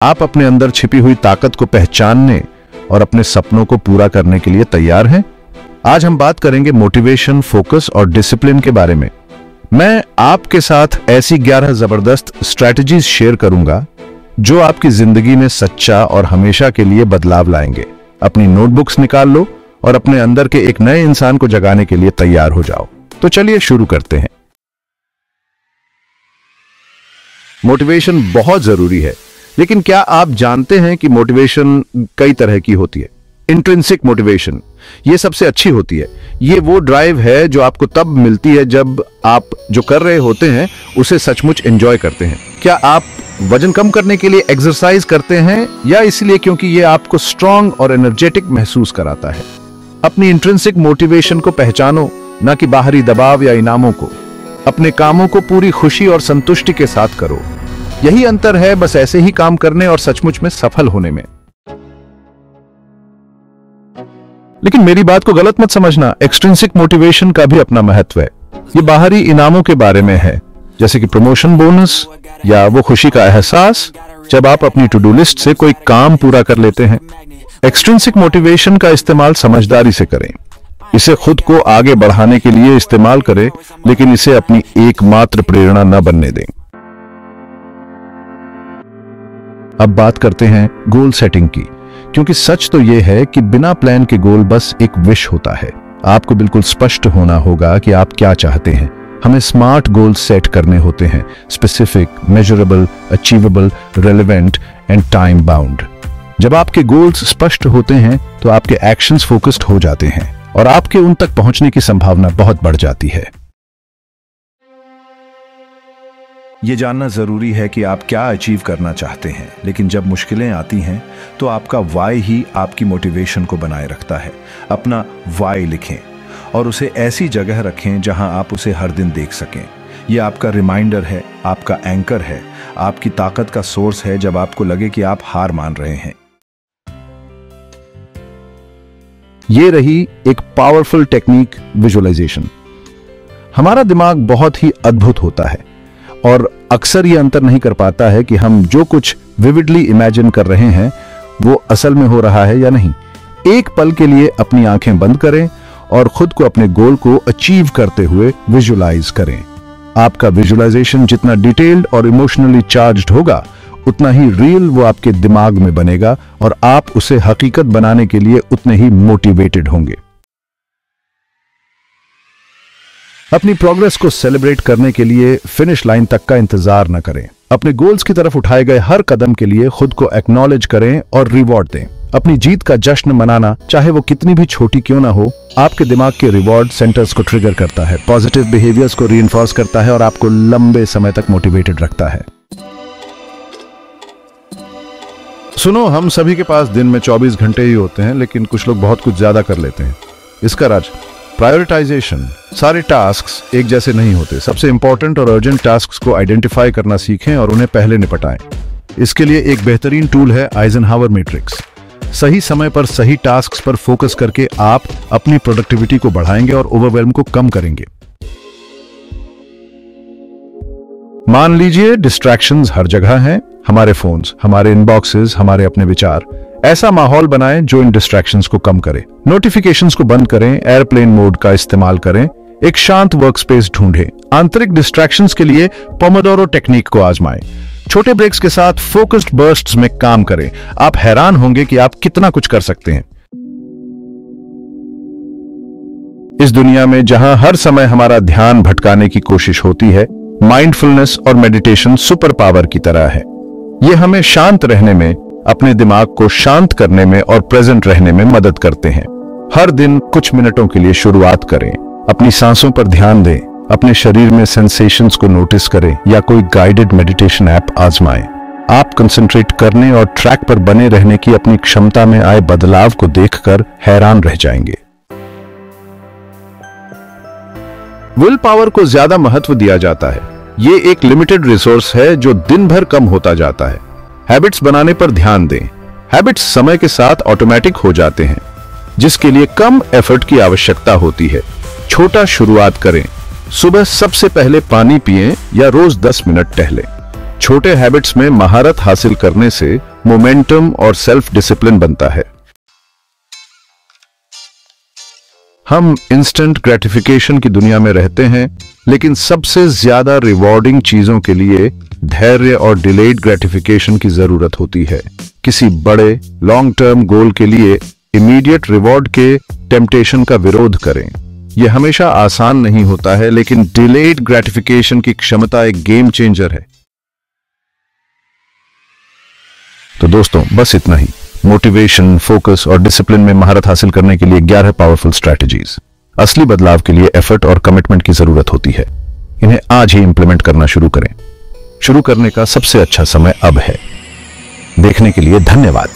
आप अपने अंदर छिपी हुई ताकत को पहचानने और अपने सपनों को पूरा करने के लिए तैयार हैं? आज हम बात करेंगे मोटिवेशन, फोकस और डिसिप्लिन के बारे में। मैं आपके साथ ऐसी 11 जबरदस्त स्ट्रैटेजीज शेयर करूंगा जो आपकी जिंदगी में सच्चा और हमेशा के लिए बदलाव लाएंगे। अपनी नोटबुक्स निकाल लो और अपने अंदर के एक नए इंसान को जगाने के लिए तैयार हो जाओ। तो चलिए शुरू करते हैं। मोटिवेशन बहुत जरूरी है, लेकिन क्या आप जानते हैं कि मोटिवेशन कई तरह की होती है? इंट्रिंसिक मोटिवेशन ये सबसे अच्छी होती है। ये वो ड्राइव है जो आपको तब मिलती है जब आप जो कर रहे होते हैं उसे सचमुच एंजॉय करते हैं। क्या आप वजन कम करने के लिए एक्सरसाइज करते हैं या इसलिए क्योंकि ये आपको स्ट्रांग और एनर्जेटिक महसूस कराता है? अपनी इंट्रिंसिक मोटिवेशन को पहचानो, न कि बाहरी दबाव या इनामों को। अपने कामों को पूरी खुशी और संतुष्टि के साथ करो। यही अंतर है बस ऐसे ही काम करने और सचमुच में सफल होने में। लेकिन मेरी बात को गलत मत समझना, एक्सट्रिंसिक मोटिवेशन का भी अपना महत्व है। ये बाहरी इनामों के बारे में है, जैसे कि प्रमोशन, बोनस या वो खुशी का एहसास जब आप अपनी टू डू लिस्ट से कोई काम पूरा कर लेते हैं। एक्सट्रिंसिक मोटिवेशन का इस्तेमाल समझदारी से करें। इसे खुद को आगे बढ़ाने के लिए इस्तेमाल करें, लेकिन इसे अपनी एकमात्र प्रेरणा न बनने दें। अब बात करते हैं गोल सेटिंग की, क्योंकि सच तो यह है कि बिना प्लान के गोल बस एक विश होता है। आपको बिल्कुल स्पष्ट होना होगा कि आप क्या चाहते हैं। हमें स्मार्ट गोल सेट करने होते हैं, specific, measurable, achievable, relevant and time bound. जब आपके गोल्स स्पष्ट होते हैं तो आपके एक्शंस फोकस्ड हो जाते हैं और आपके उन तक पहुंचने की संभावना बहुत बढ़ जाती है। यह जानना जरूरी है कि आप क्या अचीव करना चाहते हैं, लेकिन जब मुश्किलें आती हैं तो आपका वाई ही आपकी मोटिवेशन को बनाए रखता है। अपना वाई लिखें और उसे ऐसी जगह रखें जहां आप उसे हर दिन देख सकें। यह आपका रिमाइंडर है, आपका एंकर है, आपकी ताकत का सोर्स है जब आपको लगे कि आप हार मान रहे हैं। यह रही एक पावरफुल टेक्निक, विजुअलाइजेशन। हमारा दिमाग बहुत ही अद्भुत होता है और अक्सर यह अंतर नहीं कर पाता है कि हम जो कुछ विविडली इमेजिन कर रहे हैं वो असल में हो रहा है या नहीं। एक पल के लिए अपनी आंखें बंद करें और खुद को अपने गोल को अचीव करते हुए विजुअलाइज करें। आपका विजुअलाइजेशन जितना डिटेल्ड और इमोशनली चार्ज्ड होगा, उतना ही रियल वो आपके दिमाग में बनेगा और आप उसे हकीकत बनाने के लिए उतने ही मोटिवेटेड होंगे। अपनी प्रोग्रेस को सेलिब्रेट करने के लिए फिनिश लाइन तक का इंतजार न करें। अपने गोल्स की तरफ उठाए गए हर कदम के लिए खुद को एक्नॉलेज करें और रिवॉर्ड दें। अपनी जीत का जश्न मनाना, चाहे वो कितनी भी छोटी क्यों ना हो, आपके दिमाग के रिवॉर्ड सेंटर्स को ट्रिगर करता है, पॉजिटिव बिहेवियर्स को रीइंफोर्स करता है और आपको लंबे समय तक मोटिवेटेड रखता है। सुनो, हम सभी के पास दिन में 24 घंटे ही होते हैं, लेकिन कुछ लोग बहुत कुछ ज्यादा कर लेते हैं। इसका राज प्रायोरिटाइजेशन। सारे टास्क्स एक जैसे नहीं होते। सबसे इंपॉर्टेंट और अर्जेंट टास्क्स को आइडेंटिफाई करना सीखें और उन्हें पहले निपटाएं। इसके लिए एक बेहतरीन टूल है आइजनहावर मैट्रिक्स। सही समय पर सही टास्क्स पर फोकस करके आप अपनी प्रोडक्टिविटी को बढ़ाएंगे और ओवरवेल्म को कम करेंगे। मान लीजिए डिस्ट्रैक्शंस हर जगह हैं, हमारे फोन्स, हमारे इनबॉक्सेस, हमारे अपने विचार। ऐसा माहौल बनाएं जो इन डिस्ट्रैक्शंस को कम करे। नोटिफिकेशंस को बंद करें, एयरप्लेन मोड का इस्तेमाल करें, एक शांत वर्कस्पेस ढूंढें। आंतरिक डिस्ट्रैक्शंस के लिए पोमोडोरो टेक्निक को आजमाएं। छोटे ब्रेक्स के साथ फोकस्ड बर्स्ट्स में काम करें। आप हैरान होंगे कि आप कितना कुछ कर सकते हैं। इस दुनिया में जहां हर समय हमारा ध्यान भटकाने की कोशिश होती है, माइंडफुलनेस और मेडिटेशन सुपर पावर की तरह है। यह हमें शांत रहने में, अपने दिमाग को शांत करने में और प्रेजेंट रहने में मदद करते हैं। हर दिन कुछ मिनटों के लिए शुरुआत करें। अपनी सांसों पर ध्यान दें, अपने शरीर में सेंसेशंस को नोटिस करें या कोई गाइडेड मेडिटेशन ऐप आजमाएं। आप कंसंट्रेट करने और ट्रैक पर बने रहने की अपनी क्षमता में आए बदलाव को देखकर हैरान रह जाएंगे। विल पावर को ज्यादा महत्व दिया जाता है। ये एक लिमिटेड रिसोर्स है जो दिन भर कम होता जाता है। हैबिट्स बनाने पर ध्यान दें। हैबिट्स समय के साथ ऑटोमेटिक हो जाते हैं, जिसके लिए कम एफर्ट की आवश्यकता होती है। छोटा शुरुआत करें। सुबह सबसे पहले पानी पिएं या रोज 10 मिनट टहलें। छोटे हैबिट्स में महारत हासिल करने से मोमेंटम और सेल्फ डिसिप्लिन बनता है। हम इंस्टेंट ग्रेटिफिकेशन की दुनिया में रहते हैं, लेकिन सबसे ज्यादा रिवॉर्डिंग चीजों के लिए धैर्य और डिलेड ग्रेटिफिकेशन की जरूरत होती है। किसी बड़े लॉन्ग टर्म गोल के लिए इमीडिएट रिवॉर्ड के टेम्पटेशन का विरोध करें। यह हमेशा आसान नहीं होता है, लेकिन डिलेड ग्रेटिफिकेशन की क्षमता एक गेम चेंजर है। तो दोस्तों, बस इतना ही। मोटिवेशन, फोकस और डिसिप्लिन में महारत हासिल करने के लिए 11 पावरफुल स्ट्रैटेजीज। असली बदलाव के लिए एफर्ट और कमिटमेंट की जरूरत होती है। इन्हें आज ही इंप्लीमेंट करना शुरू करें। शुरू करने का सबसे अच्छा समय अब है। देखने के लिए धन्यवाद।